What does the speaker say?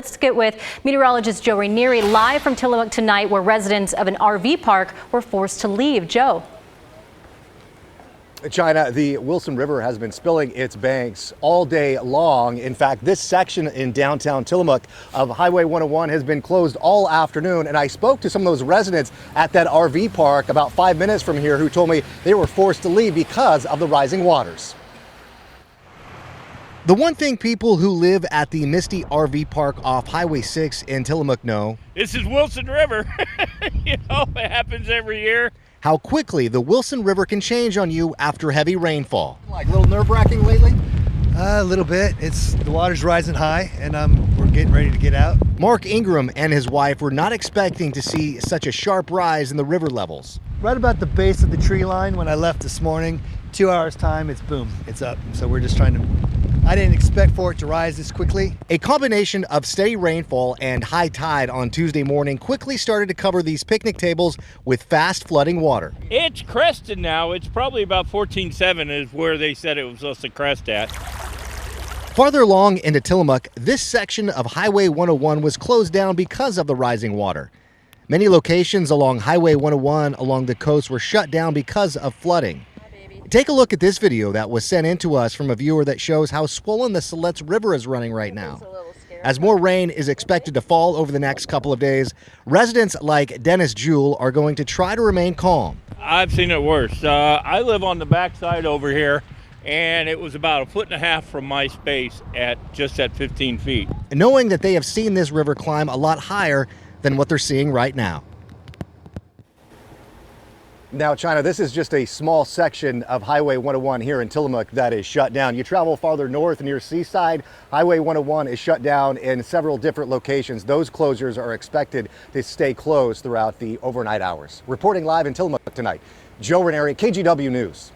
Let's get with meteorologist Joe Rainieri live from Tillamook tonight, where residents of an RV park were forced to leave. Joe. China, the Wilson River has been spilling its banks all day long. In fact, this section in downtown Tillamook of Highway 101 has been closed all afternoon. And I spoke to some of those residents at that RV park about 5 minutes from here who told me they were forced to leave because of the rising waters. The one thing people who live at the Misty RV Park off Highway 6 in Tillamook know, this is Wilson River. You know, it happens every year. How quickly the Wilson River can change on you after heavy rainfall. Like a little nerve-wracking lately? A little bit. The water's rising high, and we're getting ready to get out. Mark Ingram and his wife were not expecting to see such a sharp rise in the river levels. Right about the base of the tree line when I left this morning, 2 hours time, it's boom, it's up. So we're just trying to, I didn't expect for it to rise this quickly. A combination of steady rainfall and high tide on Tuesday morning quickly started to cover these picnic tables with fast flooding water. It's crested now. It's probably about 14.7 is where they said it was supposed to crest at. Farther along into Tillamook, this section of Highway 101 was closed down because of the rising water. Many locations along Highway 101 along the coast were shut down because of flooding. Take a look at this video that was sent in to us from a viewer that shows how swollen the Siletz River is running right now. As more rain is expected to fall over the next couple of days, residents like Dennis Jewell are going to try to remain calm. I've seen it worse. I live on the backside over here, and it was about 1.5 feet from my space at 15 feet. Knowing that they have seen this river climb a lot higher than what they're seeing right now. Now, China, this is just a small section of Highway 101 here in Tillamook that is shut down. You travel farther north near Seaside, Highway 101 is shut down in several different locations. Those closures are expected to stay closed throughout the overnight hours. Reporting live in Tillamook tonight, Joe Rainieri, KGW News.